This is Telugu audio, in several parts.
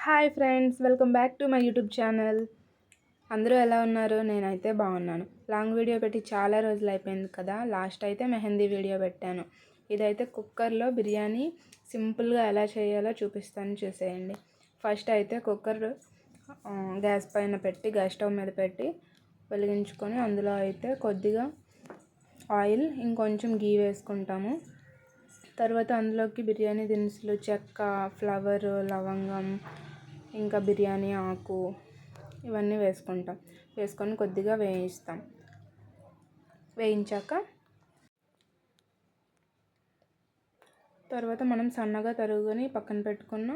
Hi friends, welcome back to my YouTube channel. అందరూ ఎలా ఉన్నారు? నేనైతే బాగున్నాను. లాంగ్ వీడియో పెట్టి చాలా రోజులు అయిపోయింది కదా. లాస్ట్ అయితే మెహందీ వీడియో పెట్టాను. ఇదైతే కుక్కర్లో బిర్యానీ సింపుల్గా ఎలా చేయాలో చూపిస్తాను, చూసేయండి. ఫస్ట్ అయితే కుక్కర్ గ్యాస్ పైన పెట్టి, గ్యాస్ స్టవ్ మీద పెట్టి వెలిగించుకొని అందులో అయితే కొద్దిగా ఆయిల్, ఇంకొంచెం గీ వేసుకుంటాము. తర్వాత అందులోకి బిర్యానీ దినుసులు, చెక్క, ఫ్లవర్, లవంగం, ఇంకా బిర్యానీ ఆకు ఇవన్నీ వేసుకొని కొద్దిగా వేయించాక తర్వాత మనం సన్నగా తరుగుని పక్కన పెట్టుకున్న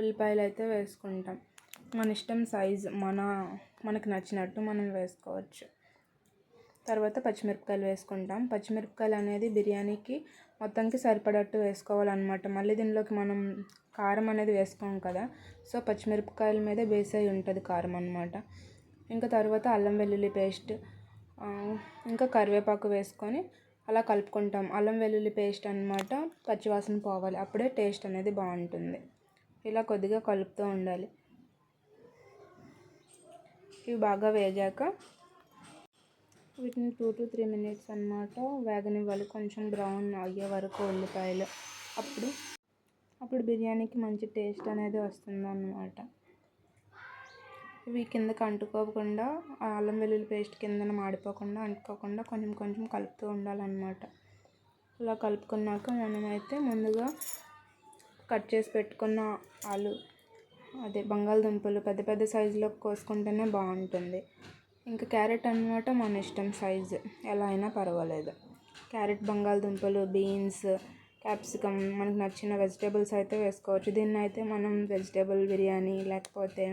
ఉల్లిపాయలు అయితే వేసుకుంటాం. మన ఇష్టం, సైజు మనకు నచ్చినట్టు మనం వేసుకోవచ్చు. తర్వాత పచ్చిమిరపకాయలు వేసుకుంటాం. పచ్చిమిరపకాయలు అనేది బిర్యానీకి మొత్తానికి సరిపడట్టు వేసుకోవాలన్నమాట. మళ్ళీ దీనిలోకి మనం కారం అనేది వేసుకోం కదా, సో పచ్చిమిరపకాయల మీదే బేస్ అయి ఉంటుంది కారం అన్నమాట. ఇంకా తర్వాత అల్లం వెల్లుల్లి పేస్ట్, ఇంకా కరివేపాకు వేసుకొని అలా కలుపుకుంటాం. అల్లం వెల్లుల్లి పేస్ట్ అన్నమాట పచ్చివాసన పోవాలి, అప్పుడే టేస్ట్ అనేది బాగుంటుంది. ఇలా కొద్దిగా కలుపుతూ ఉండాలి. ఇవి బాగా వేగాక వీటిని 2 to 3 minutes అన్నమాట వేగనివ్వాలి, కొంచెం బ్రౌన్ అయ్యే వరకు ఉల్లిపాయలు. అప్పుడు బిర్యానీకి మంచి టేస్ట్ అనేది వస్తుంది అన్నమాట. ఇవి కిందకి అంటుకోకుండా, అల్లం వెల్లుల్లి పేస్ట్ కిందన మాడిపోకుండా అంటుకోకుండా కొంచెం కొంచెం కలుపుతూ ఉండాలన్నమాట. ఇలా కలుపుకున్నాక మనమైతే ముందుగా కట్ చేసి పెట్టుకున్న బంగాళదుంపలు పెద్ద పెద్ద సైజులో కోసుకుంటేనే బాగుంటుంది. ఇంకా క్యారెట్ అన్నమాట మన ఇష్టం, సైజు ఎలా అయినా పర్వాలేదు. క్యారెట్, బంగాళదుంపలు, బీన్స్, క్యాప్సికమ్, మనకు నచ్చిన వెజిటేబుల్స్ అయితే వేసుకోవచ్చు. దీన్ని అయితే మనం వెజిటేబుల్ బిర్యానీ లేకపోతే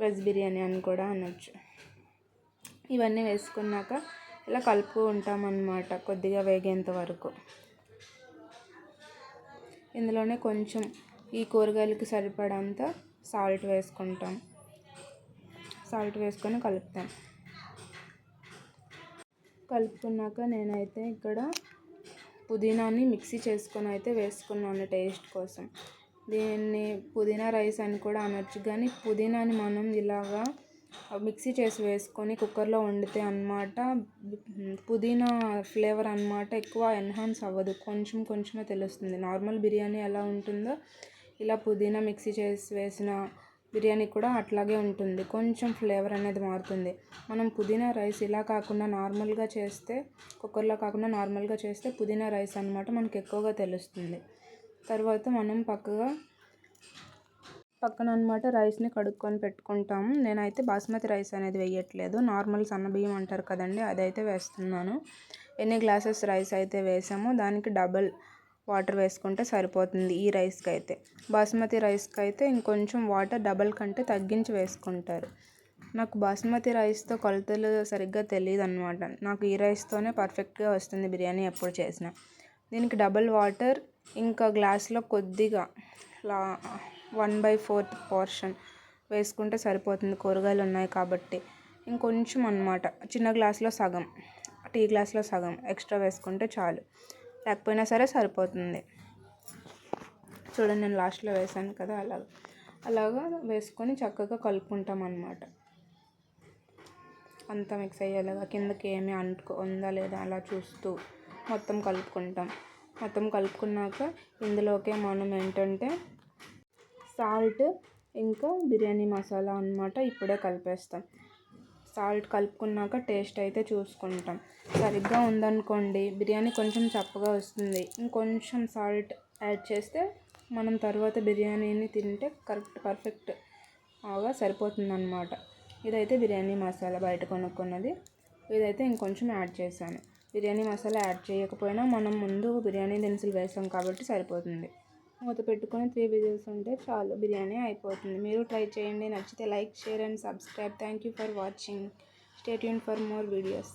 వెజ్ బిర్యానీ అని కూడా అనొచ్చు. ఇవన్నీ వేసుకున్నాక ఇలా కలుపుతూ ఉంటామన్నమాట కొద్దిగా వేగేంత వరకు. ఇందులోనే కొంచెం ఈ కూరగాయలకి సరిపడంత సాల్ట్ వేసుకుంటాం. సాల్ట్ వేసుకొని కలుపుకున్నాక నేనైతే ఇక్కడ పుదీనాని మిక్సీ చేసుకొని అయితే వేసుకున్నాను టేస్ట్ కోసం. దీన్ని పుదీనా రైస్ అని కూడా అనొచ్చు, కానీ పుదీనాని మనం ఇలాగా మిక్సీ చేసి వేసుకొని కుక్కర్లో వండితే అన్నమాట పుదీనా ఫ్లేవర్ అన్నమాట ఎక్కువ ఎన్హాన్స్ అవ్వదు, కొంచెం కొంచెమే తెలుస్తుంది. నార్మల్ బిర్యానీ ఎలా ఉంటుందో ఇలా పుదీనా మిక్సీ చేసి వేసిన బిర్యానీ కూడా అట్లాగే ఉంటుంది, కొంచెం ఫ్లేవర్ అనేది మారుతుంది. మనం పుదీనా రైస్ ఇలా కాకుండా నార్మల్గా చేస్తే, కుక్కర్లో కాకుండా నార్మల్గా చేస్తే పుదీనా రైస్ అన్నమాట మనకి ఎక్కువగా తెలుస్తుంది. తర్వాత మనం పక్కన అన్నమాట రైస్ని కడుక్కొని పెట్టుకుంటాము. నేనైతే బాస్మతి రైస్ అనేది వేయట్లేదు, నార్మల్ సన్న బియ్యం అంటారు కదండి, అదైతే వేస్తున్నాను. ఎన్ని గ్లాసెస్ రైస్ అయితే వేసామో దానికి డబల్ వాటర్ వేసుకుంటే సరిపోతుంది ఈ రైస్కి అయితే. బాస్మతి రైస్కి అయితే ఇంకొంచెం వాటర్ డబల్ కంటే తగ్గించి వేసుకుంటారు. నాకు బాస్మతి రైస్తో కొలతలు సరిగ్గా తెలియదు అన్నమాట. నాకు ఈ రైస్తోనే పర్ఫెక్ట్గా వస్తుంది బిర్యానీ ఎప్పుడు చేసినా. దీనికి డబల్ వాటర్, ఇంకా గ్లాస్లో కొద్దిగా 1/4 పోర్షన్ వేసుకుంటే సరిపోతుంది, కూరగాయలు ఉన్నాయి కాబట్టి. ఇంకొంచెం అన్నమాట, చిన్న గ్లాస్లో సగం, టీ గ్లాస్లో సగం ఎక్స్ట్రా వేసుకుంటే చాలు, లేకపోయినా సరే సరిపోతుంది. చూడండి, నేను లాస్ట్లో వేసాను కదా, అలాగా వేసుకొని చక్కగా కలుపుకుంటాం అన్నమాట. అంతా మిక్స్ అయ్యేలాగా, కిందకి ఏమీ ఉందా లేదా అలా చూస్తూ మొత్తం కలుపుకుంటాం. మొత్తం కలుపుకున్నాక ఇందులోకే మనం ఏంటంటే సాల్ట్, ఇంకా బిర్యానీ మసాలా అన్నమాట ఇప్పుడే కలిపేస్తాం. సాల్ట్ కలుపుకున్నాక టేస్ట్ అయితే చూసుకుంటాం. సరిగ్గా ఉందనుకోండి బిర్యానీ కొంచెం చప్పగా వస్తుంది, ఇంకొంచెం సాల్ట్ యాడ్ చేస్తే మనం తర్వాత బిర్యానీని తింటే పర్ఫెక్ట్గా సరిపోతుందన్నమాట. ఇదైతే బిర్యానీ మసాలా బయట కొనుక్కున్నది, ఇదైతే ఇంకొంచెం యాడ్ చేశాను. బిర్యానీ మసాలా యాడ్ చేయకపోయినా మనం ముందు బిర్యానీ దినుసులు వేసాం కాబట్టి సరిపోతుంది. మూత పెట్టుకొని 3 విజిల్స్ ఉంటే చాలు, బిర్యానీ అయిపోతుంది. మీరు ట్రై చేయండి, నచ్చితే like, share and subscribe. Thank you for watching. Stay tuned for more videos.